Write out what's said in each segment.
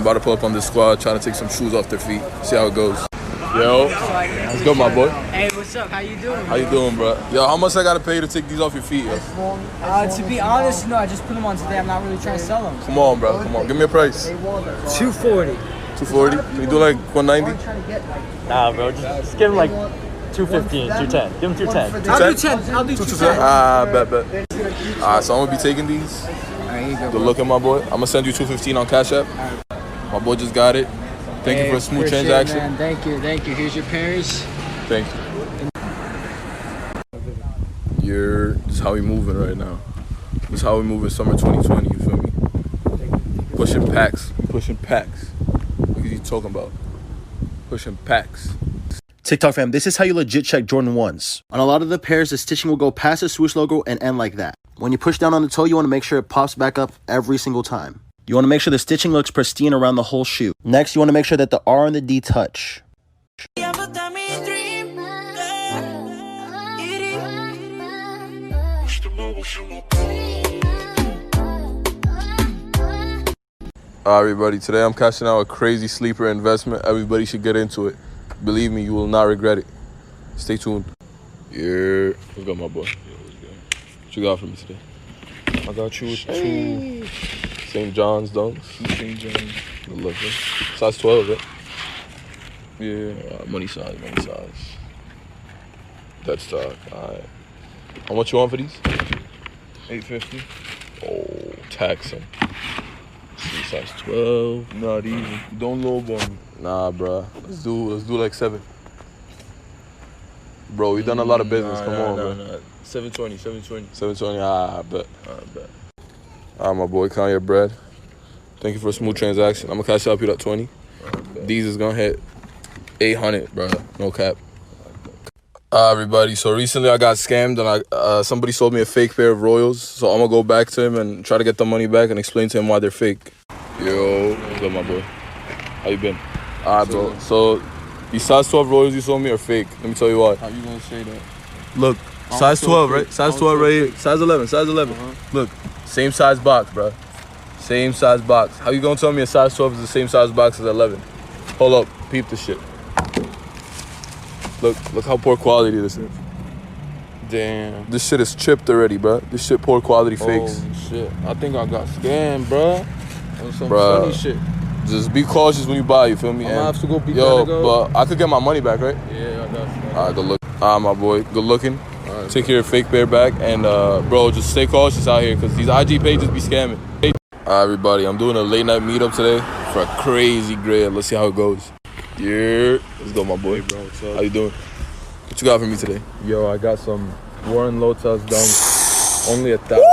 about to pull up on this squad, trying to take some shoes off their feet. See how it goes. Yo, let's go, my boy. Hey, what's up? How you doing? How you doing, bro? Yo, how much I gotta pay to take these off your feet, yo? To be honest, I just put them on today. I'm not really trying to sell them. Come on, bro. Come on. Give me a price. 240. 240? Can you do like 190? Nah, bro. Just give him like 215, 210. Give him 210. I'll do 10. I'll do 210. Bet. Alright, so I'm gonna be taking these. Good look at my boy. I'm gonna send you 215 on Cash App. My boy just got it. Thank you for a smooth transaction. Man. Thank you. Here's your pairs. Thank you. This is how we moving right now. This is how we moving summer 2020, you feel me? Pushing packs. What are you talking about? Pushing packs. TikTok fam, this is how you legit check Jordan 1s. On a lot of the pairs, the stitching will go past the swoosh logo and end like that. When you push down on the toe, you want to make sure it pops back up every single time. You want to make sure the stitching looks pristine around the whole shoe. Next, you want to make sure that the R and the D touch. Alright, everybody, today I'm cashing out a crazy sleeper investment. Everybody should get into it. Believe me, you will not regret it. Stay tuned. Yeah. What's good, my boy? What you got for me today? I got you with two St. John's dunks. St. John's. Good looking. Size 12, right? Yeah. Money size. Dead stock. Alright. How much you want for these? $850. Oh, taxing. Size 12. Not easy. Don't lowball me. Nah, bro. Let's do like 7. Bro, we done a lot of business. Come on, bro. 720. 720. I bet. Alright, my boy, count your bread. Thank you for a smooth transaction. I'm gonna cash out you that 20. These is gonna hit 800, bro. No cap. Everybody. So recently I got scammed and somebody sold me a fake pair of Royals. So I'm gonna go back to him and try to get the money back and explain to him why they're fake. Yo, what's up, my boy? How you been? Alright, bro. So these size 12 Royals you sold me are fake. Let me tell you why. How you gonna say that? Look, size 12, right? Size 12 right here. Size 11. Look, same size box, bro. Same size box. How you gonna tell me a size 12 is the same size box as 11? Hold up, peep the shit. Look how poor quality this is. Damn. This shit is chipped already, bro. This shit poor quality fakes. Oh, shit. I think I got scammed, bro. On some Bruh. funny shit. Just be cautious when you buy, you feel me? I'm gonna have to go beat yo, that nigga. but I could get my money back, right? Yeah, I got you. Alright, good look. Alright, my boy. Good looking. Right, take your fake pair back. And, bro, just stay cautious out here because these IG pages be scamming. Alright, everybody. I'm doing a late night meetup today for a crazy grade. Let's see how it goes. Yeah. Let's go, my boy. Hey, bro, what's up? How you doing? What you got for me today? Yo, I got some Warren Lotas dunks. Only 1,000.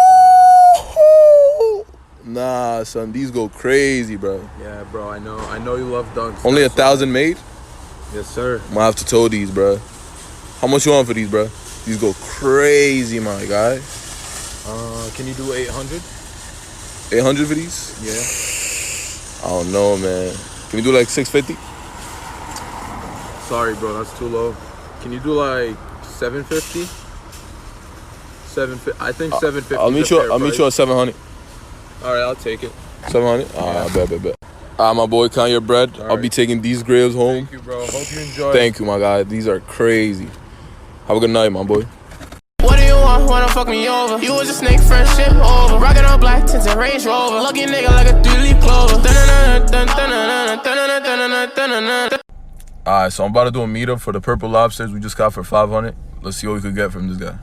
Nah, son. These go crazy, bro. Yeah, bro. I know you love dunks. Only 1,000 made? Yes, sir. I'm gonna have to tow these, bro. How much you want for these, bro? These go crazy, my guy. Can you do 800? 800 for these? Yeah. I don't know, man. Can you do like 650? Sorry, bro. That's too low. Can you do like 750? 750. I think 750. I'll meet you at 700. All right, I'll take it. 700? I bet. My boy, count your bread. All I'll be taking these grails home. Thank you, bro. Hope you enjoy. Thank you, my guy. These are crazy. Have a good night, my boy. What do you want? Wanna fuck me over? You was a snake, first shit over. Rockin' on black tints and Range Rover. Lucky nigga like a 3-leaf clover. Alright, so I'm about to do a meetup for the purple lobsters we just got for 500. Let's see what we could get from this guy.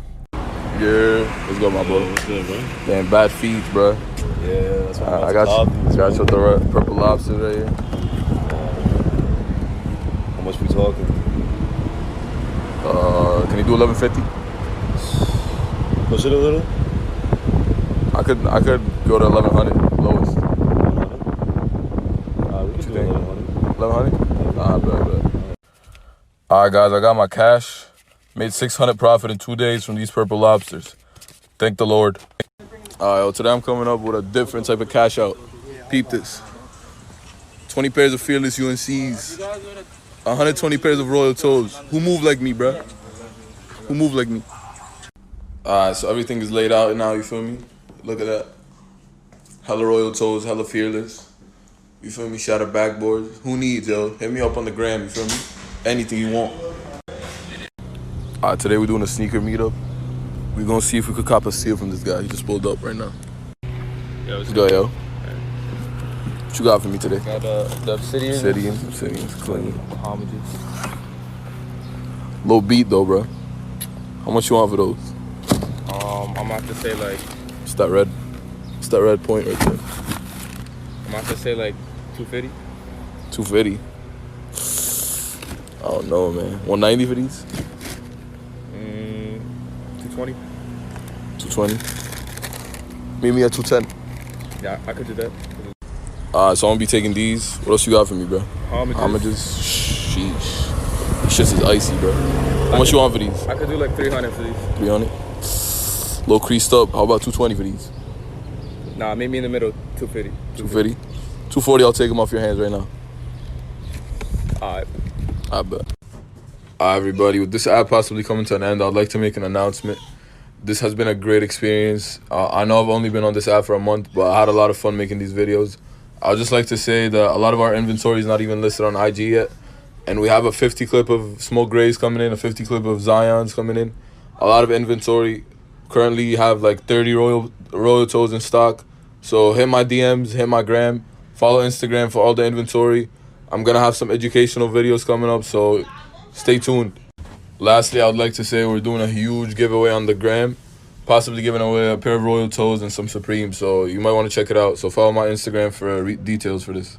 Yeah, let's go, my boy. What's good, bro? Damn, bad feet, bro. Yeah, that's what I got you with the purple lobsters right here. How much we talking? Can you do 1150? Push it a little? I could go to 1100 lowest. 1100? We can do 1100. 1100? Nah, bet. Alright, guys, I got my cash. Made 600 profit in 2 days from these purple lobsters. Thank the Lord. Alright, today I'm coming up with a different type of cash out. Peep this. 20 pairs of Fearless UNCs. 120 pairs of Royal Toes. Who move like me, bruh? Who move like me? Alright, so everything is laid out now, you feel me? Look at that. Hella Royal Toes, hella Fearless. You feel me? Shatter backboards. Who needs, yo? Hit me up on the gram, you feel me? Anything you want. Alright, today we're doing a sneaker meetup. We're gonna see if we could cop a steal from this guy. He just pulled up right now. Yo, Let's go, yo. What you got for me today? Got the Obsidians, clean. homages. Low beat though, bro. How much you want for those? I'm gonna have to say like It's that red point right there. I'm gonna have to say like 250. 250. I don't know, man. 190 for these? 220. 220. Meet me at 210. Yeah, I could do that. So I'm gonna be taking these. What else you got for me, bro? Homages. Sheesh. This shit is icy, bro. How much you want for these? I could do like 300 for these. 300. Low creased up. How about 220 for these? Nah, meet me in the middle. 250. 250. 240. I'll take them off your hands right now. Alright. I bet. Alright, everybody. With this ad possibly coming to an end, I'd like to make an announcement. This has been a great experience. I know I've only been on this app for a month, but I had a lot of fun making these videos. I'd just like to say that a lot of our inventory is not even listed on IG yet. And we have a 50 clip of Smoke Grays coming in, a 50 clip of Zions coming in. A lot of inventory. Currently have like 30 Royal Toes in stock. So hit my DMs, hit my gram, follow Instagram for all the inventory. I'm going to have some educational videos coming up, so stay tuned. Lastly, I would like to say we're doing a huge giveaway on the gram. Possibly giving away a pair of Royal Toes and some Supremes, so you might want to check it out. So follow my Instagram for details for this.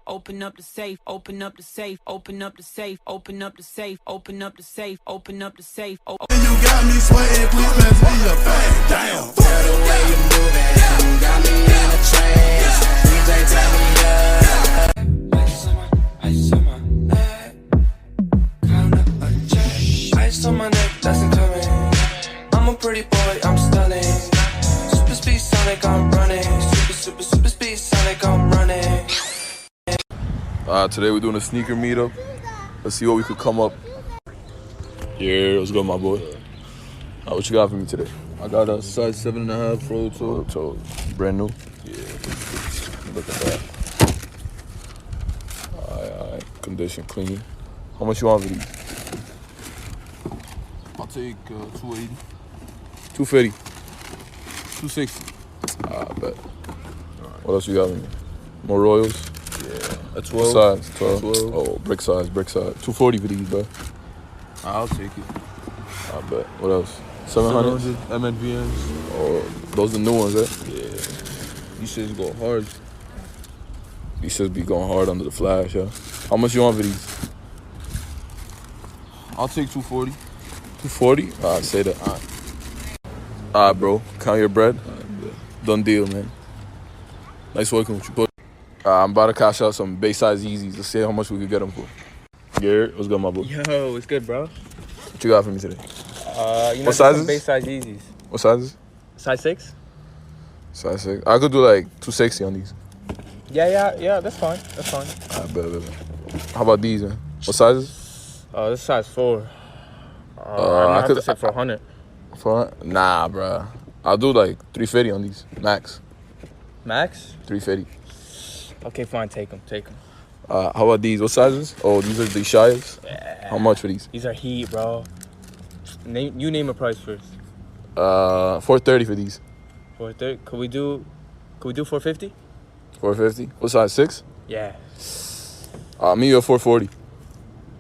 Open up the safe, open up the safe, open up the safe, open up the safe, open up the safe, open up the safe. You got me sweating, please pass me a bag. Damn. Tell the way you moving, you got me in a trance. DJ, turn me up. Ice on my neck, count up a check. Ice on my neck, that's incoming. I'm a pretty boy, I'm stunning. Super speed Sonic, I'm running. Super speed Sonic, I'm running. Today we're doing a sneaker meetup. Let's see what we could come up. Yeah, let's go, my boy. What you got for me today? I got a size 7.5 Royal Toe. Brand new. Yeah. Look at that. Alright. Condition clean. How much you want for these? I'll take 280. 250. 260. I bet. What else you got for me? More Royals? Yeah. A 12. What size? 12. Oh, brick size. 240 for these, bro. I'll take it. I bet. What else? 700? MNVMs. Oh, those are the new ones, eh? Yeah. These shits go hard. These shits be going hard under the flash, yeah. How much you want for these? I'll take 240. 240? Alright, say that. Alright, bro. Count your bread. Done deal, man. Nice working with you. I'm about to cash out some base size Yeezys. Let's see how much we could get them for. Garrett, what's good, my boy? Yo, it's good, bro. What you got for me today? What sizes? Base size Yeezys. What sizes? Size 6? Size 6. I could do like 260 on these. Yeah, that's fine. I bet. How about these, man? What sizes? This is size 4. I could say 400. 400? Nah, bro. I'll do like 350 on these, max. Max? 350. Okay, fine. Take them. How about these? What sizes? Oh, these are the Shias? Yeah. How much for these? These are heat, bro. You name a price first. 430 for these. 430. Could we do 450? 450. What size? 6? Yeah. Me or 440.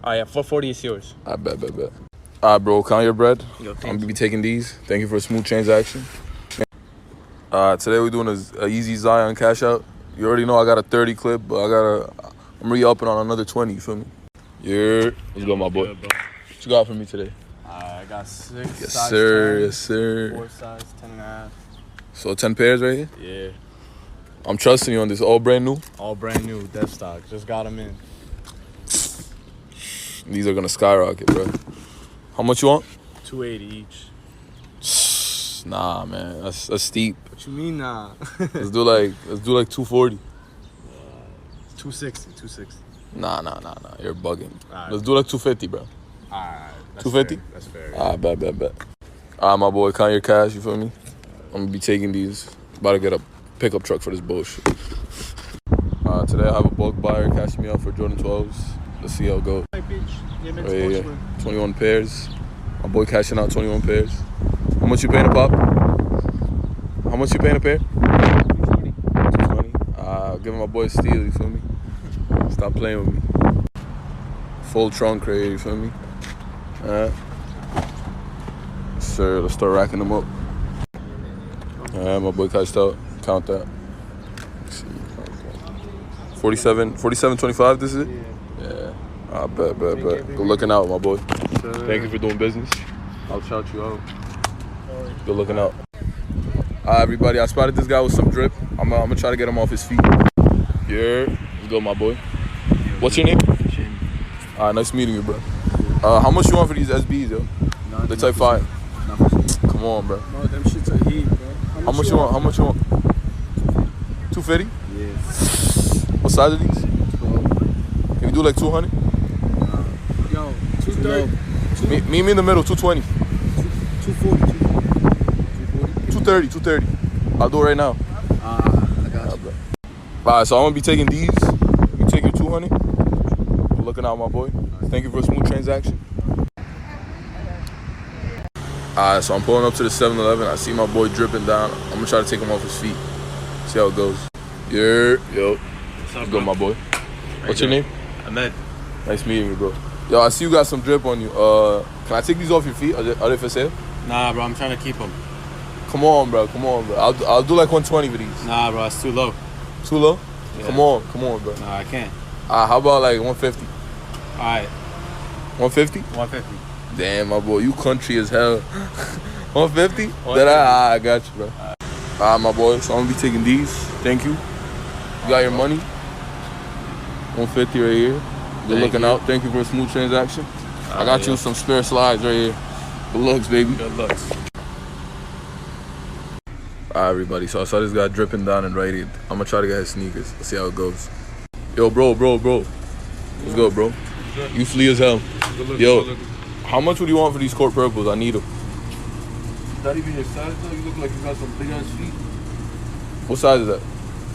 Oh yeah, 440 is yours. I bet. Alright, bro. Count your bread. Yo, I'm gonna be taking these. Thank you for a smooth transaction. Today we're doing a easy Zion cash out. You already know I got a 30 clip, but I'm re-upping on another 20, you feel me? Yeah. Let's go, my boy. Good, bro. What you got for me today? I got 6. Yes, size sir. 10, Yes, sir. 4 size 10.5. So 10 pairs right here? Yeah. I'm trusting you on this. All brand new? All brand new, dev stock. Just got them in. These are gonna skyrocket, bro. How much you want? 280 each. Nah, man. That's steep. What you mean, nah? Let's do like 240. 260. Nah. You're bugging. Right. Let's do like 250, bro. Alright. 250? That's fair. Bet. My boy, count your cash, you feel me? I'm gonna be taking these. About to get a pickup truck for this bullshit. Today I have a bulk buyer cashing me out for Jordan 12s. Let's see how it goes. Yeah. 21 pairs. My boy cashing out 21 pairs. How much you paying a pop? How much you paying a pair? 220. 220. Giving my boy a steal, you feel me? Stop playing with me. Full trunk right here, you feel me? Sir, let's start racking them up. My boy cashed out. Count that. 47.25. This is it. Yeah. I bet. Good looking out, my boy. Thank you for doing business. I'll shout you out. Good looking out. Everybody, I spotted this guy with some drip. I'm gonna try to get him off his feet. Yeah. Let's go, my boy. What's your name? Nice meeting you, bro. How much you want for these SBs, yo? They type 5. Come on, bro. No, them shits are heat, bro. How much you want? 250? Yeah. What size are these? 12. Can you do like 200? Yo, 230. Meet me in the middle, 220. 240. 230. I'll do it right now. I got you. Alright, so I'm gonna be taking these. You take your 200. Good looking out, my boy. Thank you for a smooth transaction. Alright, so I'm pulling up to the 7-Eleven. I see my boy dripping down. I'm gonna try to take him off his feet. See how it goes. Yo. What's up, Go, my boy. What's your name? Ahmed. Nice meeting you, bro. Yo, I see you got some drip on you. Can I take these off your feet? Are they for sale? Nah, bro, I'm trying to keep them. Come on, bro. I'll do like 120 for these. Nah, bro, it's too low. Too low? Yeah. Come on, bro. Nah, I can't. How about like 150? Alright. 150? 150. Damn, my boy, you country as hell. 150? I got you, bro. Alright, my boy, so I'm gonna be taking these. Thank you. You got your money. 150 right here. Good looking out. Thank you for a smooth transaction. I got you some spare slides right here. Good looks, baby. Good looks. Alright, everybody, so I saw this guy dripping down and right here. I'm gonna try to get his sneakers. Let's see how it goes. Yo, bro. Let's go, bro. You flee as hell. Yo, how much would you want for these court purples? I need them. Not even your size though. You look like you got some big ass feet. What size is that?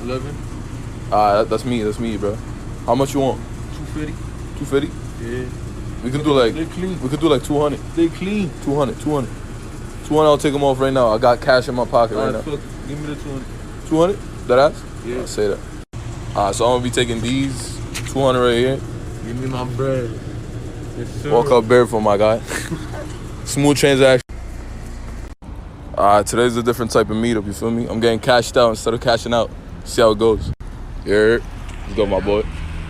11. That's me, bro. How much you want? 250. 250? Yeah. We could do like They clean. We could do like 200. They clean. 200. 200, I'll take them off right now. I got cash in my pocket right now. Fuck. Give me the 200. 200? That ass? Yeah. I'll say that. So I'm gonna be taking these 200 right here. Give me my bread. Yes, sir. Walk up barefoot, my guy. Smooth transaction. Today's a different type of meetup, you feel me? I'm getting cashed out instead of cashing out. See how it goes. Yeah. Let's go, my boy.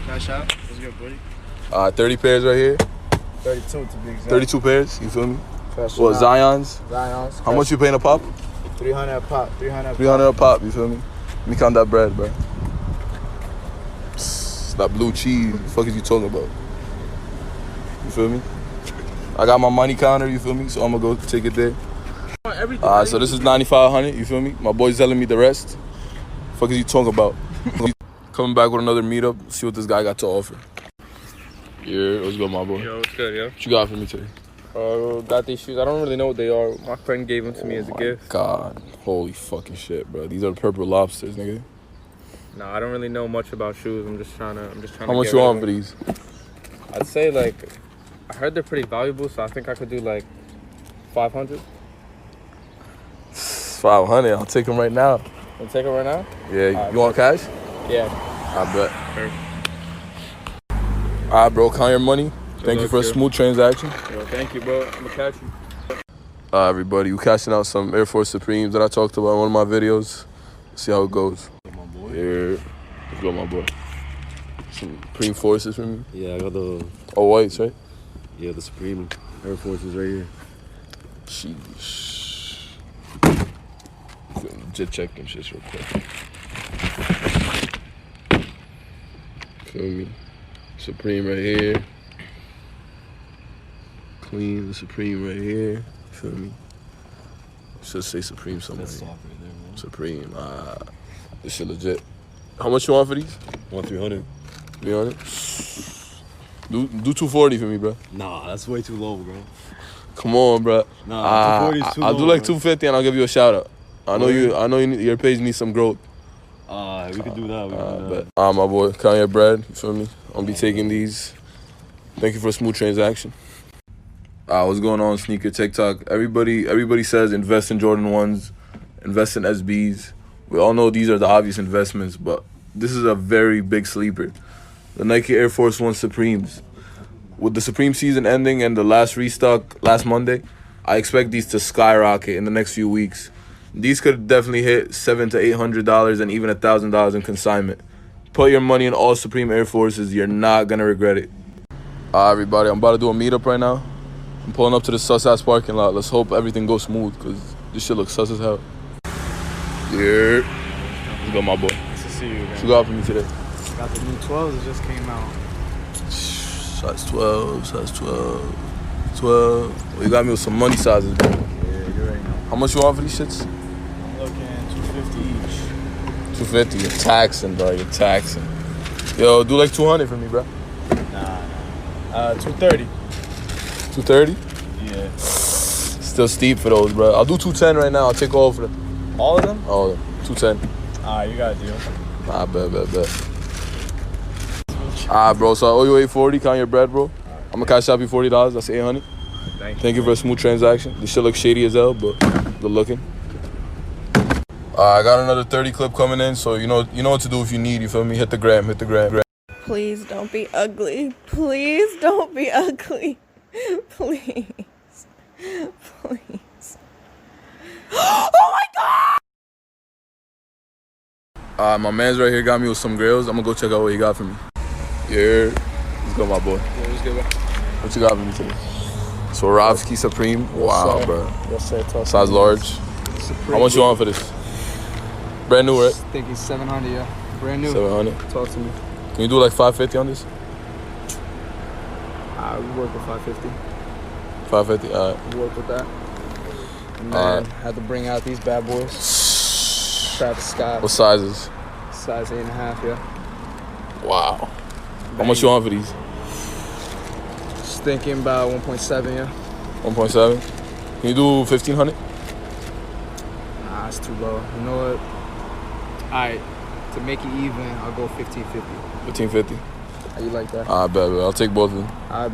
Cash out. What's good, buddy? 30 pairs right here. 32 to be exact. 32 pairs, you feel me? Cash What, out. Zions? Zions. How much you paying a pop? 300 a pop. 300 300 a pop, you feel me? Let me count that bread, bro. That blue cheese, what the fuck is you talking about? You feel me? I got my money counter, you feel me? So I'm gonna go take it there. So this is 9,500, you feel me? My boy's telling me the rest. Fuck is you talking about? Coming back with another meetup, see what this guy got to offer. Yeah, let's go, my boy. Yo, what's good, yo? What you got for me today? Got these shoes. I don't really know what they are. My friend gave them to me as a gift. God, holy fucking shit, bro. These are the purple lobsters, nigga. Nah, I don't really know much about shoes. I'm just trying to. How much you want for these? I'd say like, I heard they're pretty valuable, so I think I could do like 500. 500. I'll take them right now. Can take it right now? Yeah, you want cash? Yeah. I bet. Alright, bro, count your money. Thank you for a smooth transaction. Yo, thank you, bro. I'm gonna catch you. Everybody, we cashing out some Air Force Supremes that I talked about in one of my videos. See how it goes. Yeah, let's go, my boy. Some Supreme Forces for me. Yeah, I got the all whites, right? Yeah, the Supreme Air Forces right here. Sheesh. Just check them shits real quick. Feel me? Supreme right here. Clean, the Supreme right here. Feel me? Should say Supreme somewhere. That's soft right there, man. Supreme. This shit legit. How much you want for these? 300. 300? Do 240 for me, bro. Nah, that's way too low, bro. Come on, bro. Nah, 240 is too low. I'll do like 250 and I'll give you a shout out. I know your page needs some growth. We could do that. We could do that. Bet. My boy, Kanye bread. You feel me? I'm gonna be taking these. Thank you for a smooth transaction. What's going on, sneaker TikTok? Everybody says invest in Jordan 1s, invest in SBs. We all know these are the obvious investments, but this is a very big sleeper. The Nike Air Force 1 Supremes. With the Supreme season ending and the last restock last Monday, I expect these to skyrocket in the next few weeks. These could definitely hit $700 to $800 and even $1,000 in consignment. Put your money in all Supreme Air Forces. You're not gonna regret it. Everybody, I'm about to do a meetup right now. I'm pulling up to the sus-ass parking lot. Let's hope everything goes smooth, because this shit looks sus as hell. Yeah. Let's go, my boy. Nice to see you, man. What you got for me today? Got the new 12s that just came out. Size 12, size 12, 12. Well, you got me with some money sizes, bro. Yeah, you're right now. How much you want for these shits? I'm looking $250 each. 250. You're taxing, bro. You're taxing. Yo, do like 200 for me, bro. Nah. 230. 230? Yeah. Still steep for those, bro. I'll do 210 right now. I'll take all of them. All of them? All of them. 210. You got a deal. Bet. Bro, so I owe you $840. Count your bread, bro. I'm gonna cash out you $40. That's $800. Thank you for a smooth transaction. This shit looks shady as hell, but good looking. I got another 30 clip coming in, so you know what to do if you need. You feel me? Hit the gram. Please don't be ugly. Please don't be ugly. Please. Please. Oh my God! My man's right here got me with some grills. I'm gonna go check out what he got for me. Yeah. Let's go, my boy. Yeah, what's good, bro? What you got for me today? Pharaohsneaks Supreme. Wow, sir. bro. Yes, sir. Talk Size large. Supreme. How much you want for this? Brand new, right? I think it's 700, yeah. Brand new. 700. Talk to me. Can you do like 550 on this? We work with 550. 550. All right. We work with that. And then had to bring out these bad boys. Travis Scott. What sizes? Size 8.5, yeah. Wow. How much you want for these? Just thinking about 1.7, yeah. 1.7. Can you do 1,500? Nah, it's too low. You know what? Alright, to make it even, I'll go 1,550. 1,550. How you like that? Bet. I'll take both of them. Alright.